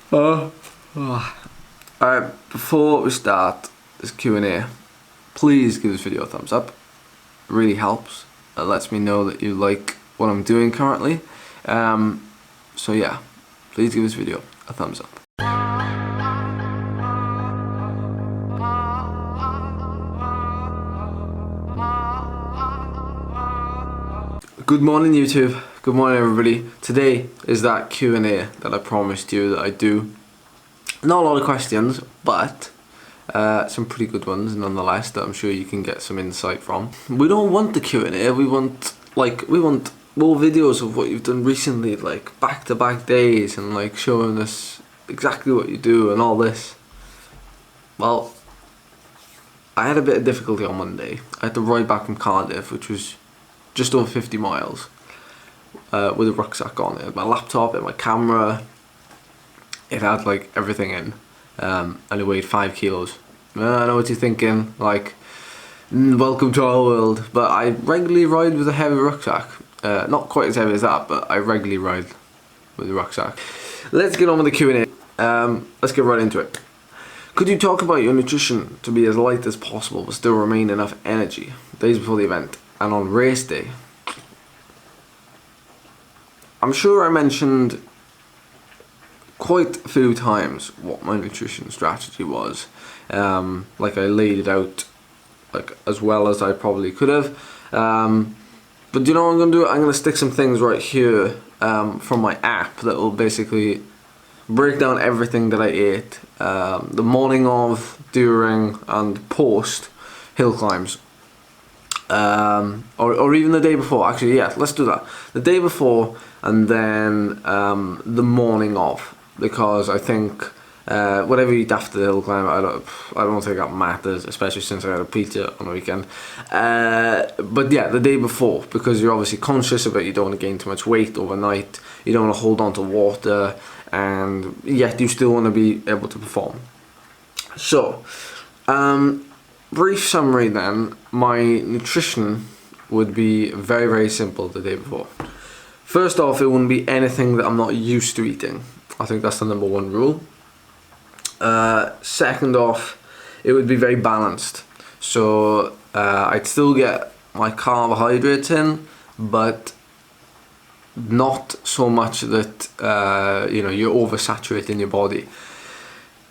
Before we start this Q&A, please give this video a thumbs up. It really helps. It lets me know that you like what I'm doing currently. So yeah, please give this video a thumbs up. Good morning YouTube, good morning everybody. Today is that Q&A that I promised you that I'd do. Not a lot of questions, but some pretty good ones nonetheless that I'm sure you can get some insight from. We don't want the Q&A, we want more videos of what you've done recently, like back-to-back days and like showing us exactly what you do and all this. Well, I had a bit of difficulty on Monday. I had to ride back from Cardiff, which was just over 50 miles with a rucksack on. It had my laptop, it had my camera, it had like everything in, and it weighed 5 kilos. I know what you're thinking, like, welcome to our world, but I regularly ride with a heavy rucksack. Not quite as heavy as that, but I regularly ride with a rucksack. Let's get on with the Q&A. Let's get right into it. Could you talk about your nutrition to be as light as possible but still remain enough energy days before the event and on race day? I'm sure I mentioned quite a few times what my nutrition strategy was. Like I laid it out like as well as I probably could have. But you know what I'm going to do? I'm going to stick some things right here from my app that will basically break down everything that I ate the morning of, during and post hill climbs. Or even the day before. Actually, yeah, let's do that. The day before and then the morning of, because I think whatever you eat after the hill climb, I don't think that matters, especially since I had a pizza on the weekend. But yeah, the day before, because you're obviously conscious about you don't want to gain too much weight overnight, you don't want to hold on to water, and yet you still want to be able to perform. So, brief summary then, my nutrition would be very, very simple the day before. First off, it wouldn't be anything that I'm not used to eating. I think that's the number one rule. Second off, it would be very balanced. So I'd still get my carbohydrates in, but not so much that you're oversaturating your body.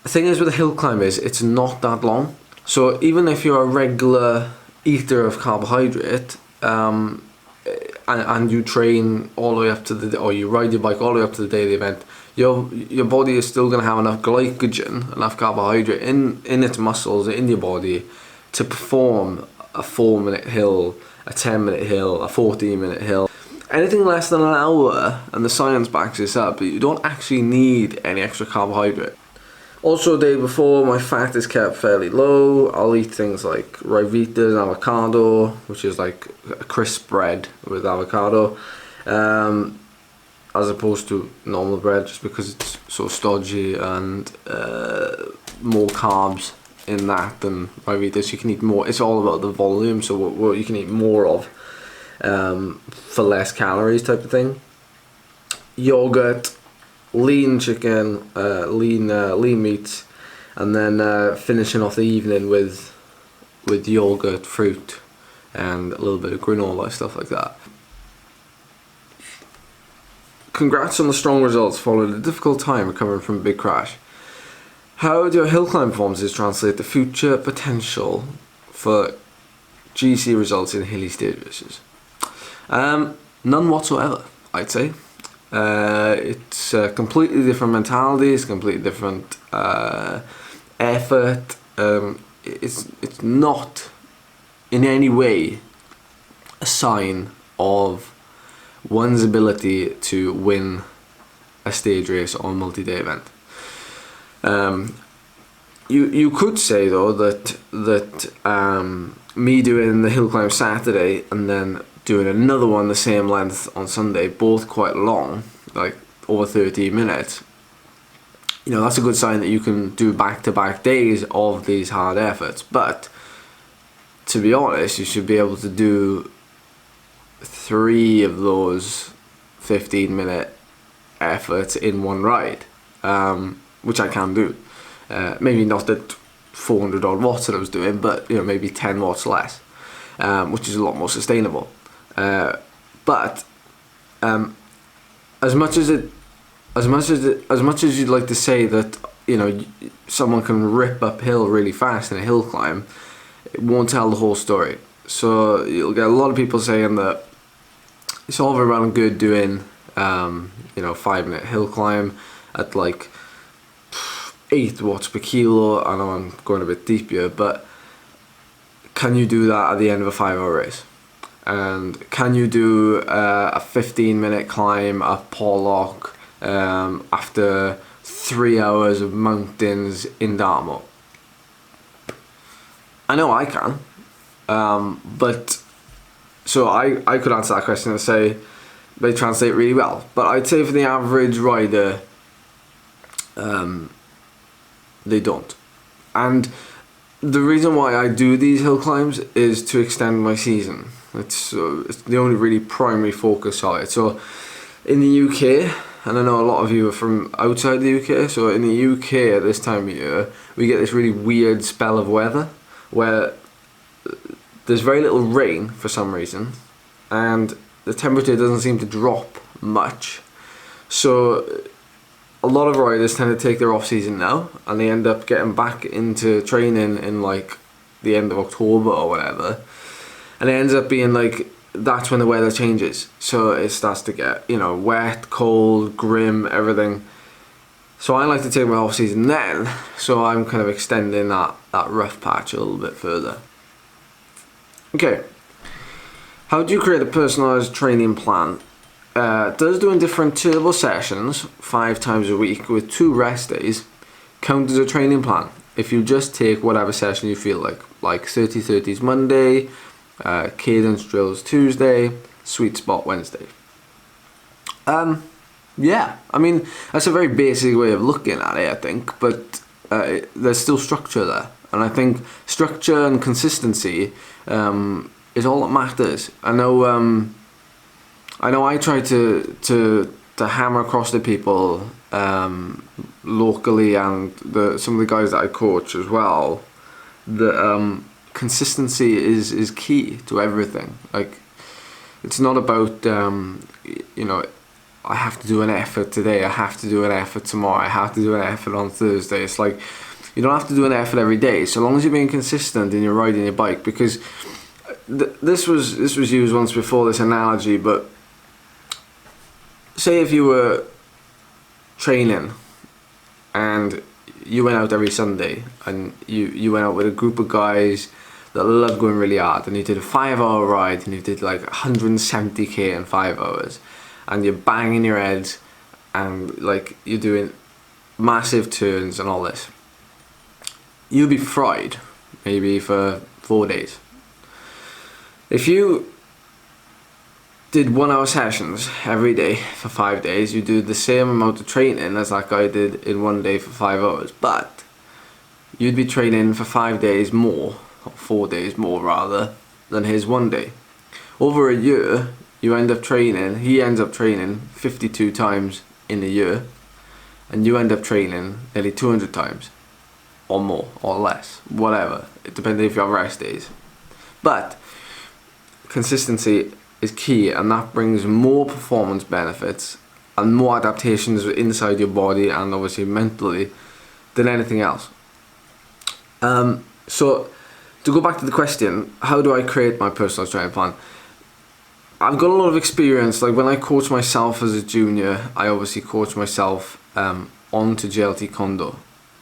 The thing is with the hill climb is it's not that long. So even if you're a regular eater of carbohydrate, and you train all the way up to the, or you ride your bike all the way up to the day of the event, your body is still going to have enough glycogen, enough carbohydrate in its muscles, in your body, to perform a 4-minute hill, a 10-minute hill, a 14-minute hill. Anything less than an hour, and the science backs this up, you don't actually need any extra carbohydrate. Also, the day before, my fat is kept fairly low. I'll eat things like Rivitas and avocado, which is like a crisp bread with avocado, as opposed to normal bread, just because it's so stodgy and more carbs in that than Rivitas. You can eat more. It's all about the volume, so what you can eat more of for less calories, type of thing. Yogurt, lean chicken, lean meats, and then finishing off the evening with yogurt, fruit, and a little bit of granola, stuff like that. Congrats on the strong results following a difficult time recovering from a big crash. How do your hill climb performances translate to future potential for GC results in hilly stage races? None whatsoever, I'd say. It's a completely different mentality, it's completely different effort. It's not in any way a sign of one's ability to win a stage race or a multi-day event. You could say though that me doing the hill climb Saturday and then doing another one the same length on Sunday, both quite long, like over 30 minutes, that's a good sign that you can do back-to-back days of these hard efforts. But to be honest, you should be able to do 3 of those 15-minute efforts in one ride. which I can do. Maybe not at 400 odd watts that I was doing, but maybe 10 watts less, which is a lot more sustainable. But as much as you'd like to say that someone can rip uphill really fast in a hill climb, it won't tell the whole story. So you'll get a lot of people saying that it's all very well and good doing 5-minute hill climb at like 8 watts per kilo. I know I'm going a bit deep here, but can you do that at the end of a 5-hour race? And can you do a 15-minute climb up Porlock after 3 hours of mountains in Dartmoor? I know I can, but so I could answer that question and say they translate really well. But I'd say for the average rider, they don't. And the reason why I do these hill climbs is to extend my season. It's the only really primary focus of it. So in the UK, and I know a lot of you are from outside the UK, so in the UK at this time of year, we get this really weird spell of weather where there's very little rain for some reason, and the temperature doesn't seem to drop much. So a lot of riders tend to take their off season now, and they end up getting back into training in like the end of October or whatever, and it ends up being like that's when the weather changes, so it starts to get wet, cold, grim, everything. So I like to take my off season then, so I'm kind of extending that rough patch a little bit further. Okay, how do you create a personalised training plan? Does doing different turbo sessions 5 times a week with 2 rest days count as a training plan? If you just take whatever session you feel like 30-30s Monday, cadence drills Tuesday, sweet spot Wednesday. Yeah, I mean, that's a very basic way of looking at it, I think, but there's still structure there. And I think structure and consistency is all that matters. I know I try to hammer across to people locally and some of the guys that I coach as well that consistency is key to everything. Like, it's not about I have to do an effort today, I have to do an effort tomorrow, I have to do an effort on Thursday. It's like, you don't have to do an effort every day, so long as you're being consistent and you're riding your bike. Because this was used once before, this analogy, but say if you were training and you went out every Sunday and you went out with a group of guys that love going really hard, and you did a 5-hour ride and you did like 170k in 5 hours, and you're banging your heads and like you're doing massive turns and all this, you'll be fried maybe for 4 days. If you did 1-hour sessions every day for 5 days, you do the same amount of training as that guy did in 1 day for 5 hours, but you'd be training for 5 days more, or 4 days more rather, than his 1 day. Over a year, he ends up training 52 times in a year, and you end up training nearly 200 times, or more, or less, whatever, it depends if you have rest days. But consistency is key, and that brings more performance benefits and more adaptations inside your body and obviously mentally than anything else. So to go back to the question, how do I create my personal training plan? I've got a lot of experience. Like when I coach myself as a junior, I obviously coach myself onto JLT Kondo.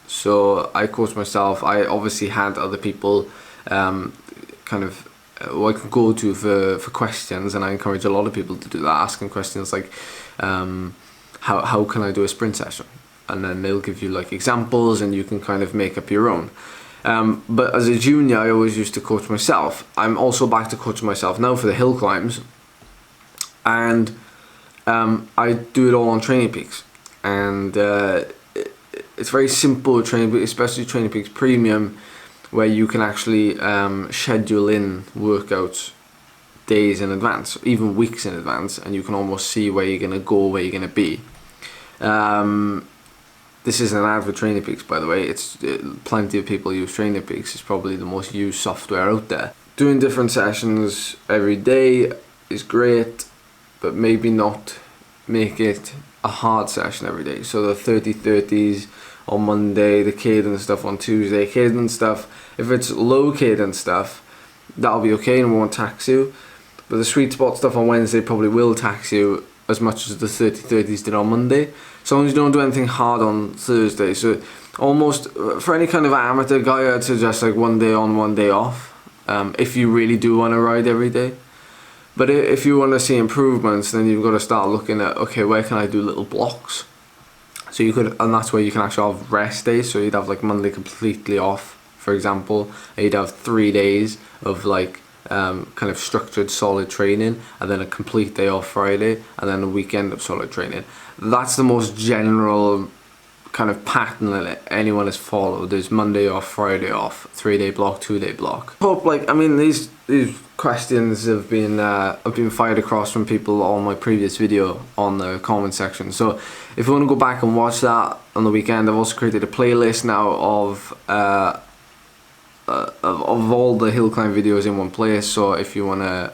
So I coach myself. I obviously had other people I can go to for questions, and I encourage a lot of people to do that, asking questions like how can I do a sprint session, and then they'll give you like examples and you can kind of make up your own. But as a junior, I always used to coach myself. I'm also back to coaching myself now for the hill climbs, and I do it all on Training Peaks, and it's very simple training, especially Training Peaks Premium, where you can actually schedule in workouts days in advance, even weeks in advance, and you can almost see where you're going to go, where you're going to be. this isn't an ad for Training Peaks, by the way. It's plenty of people use Training Peaks. It's probably the most used software out there. Doing different sessions every day is great, but maybe not make it a hard session every day. So the 30-30s on Monday, the cadence stuff on Tuesday, cadence stuff. If it's low cadence stuff, that'll be okay and won't tax you. But the sweet spot stuff on Wednesday probably will tax you as much as the 30-30s did on Monday. So long as you don't do anything hard on Thursday. So almost for any kind of amateur guy, I'd suggest like 1 day on, 1 day off. If you really do want to ride every day. But if you want to see improvements, then you've got to start looking at, okay, where can I do little blocks? So you could, and that's where you can actually have rest days. So you'd have like Monday completely off, for example, and you'd have 3 days of like kind of structured solid training, and then a complete day off Friday, and then a weekend of solid training. That's the most general kind of pattern that anyone has followed. There's Monday off, Friday off, 3 day block, 2 day block. Hope, like, I mean, these questions have been fired across from people on my previous video on the comment section. So if you want to go back and watch that on the weekend, I've also created a playlist now of all the hill climb videos in one place. So if you want to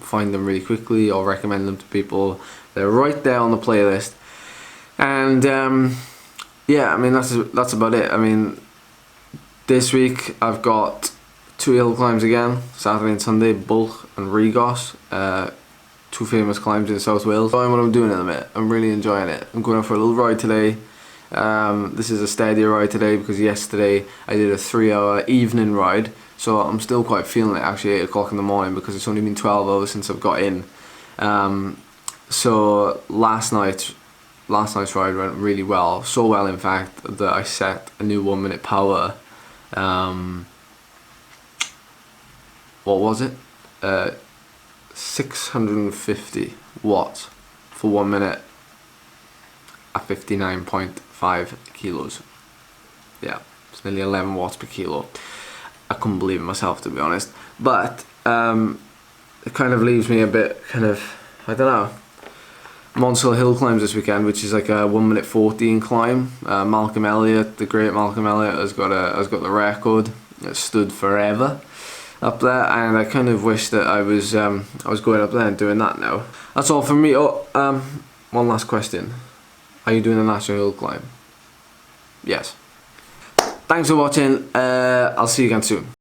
find them really quickly or recommend them to people, they're right there on the playlist. And yeah, I mean, that's about it. I mean, this week I've got 2 hill climbs again, Saturday and Sunday, Bulk and Regos, 2 famous climbs in South Wales. Enjoying what I'm doing at the minute. I'm really enjoying it. I'm going out for a little ride today. This is a steadier ride today because yesterday I did a 3-hour evening ride, so I'm still quite feeling it actually 8 o'clock in the morning because it's only been 12 hours since I've got in. So last night's ride went really well, so well in fact that I set a new 1 minute power. What was it? 650 watts for 1 minute at 59.5 kilos. Yeah, it's nearly 11 watts per kilo. I couldn't believe it myself, to be honest. But it kind of leaves me a bit kind of, I don't know. Monsell Hill climbs this weekend, which is like a 1 minute 14 climb. Malcolm Elliott, the great Malcolm Elliott, has got the record. It stood forever up there, and I kind of wish that I was going up there and doing that now. That's all from me. Oh, one last question. Are you doing a national hill climb? Yes. Thanks for watching. I'll see you again soon.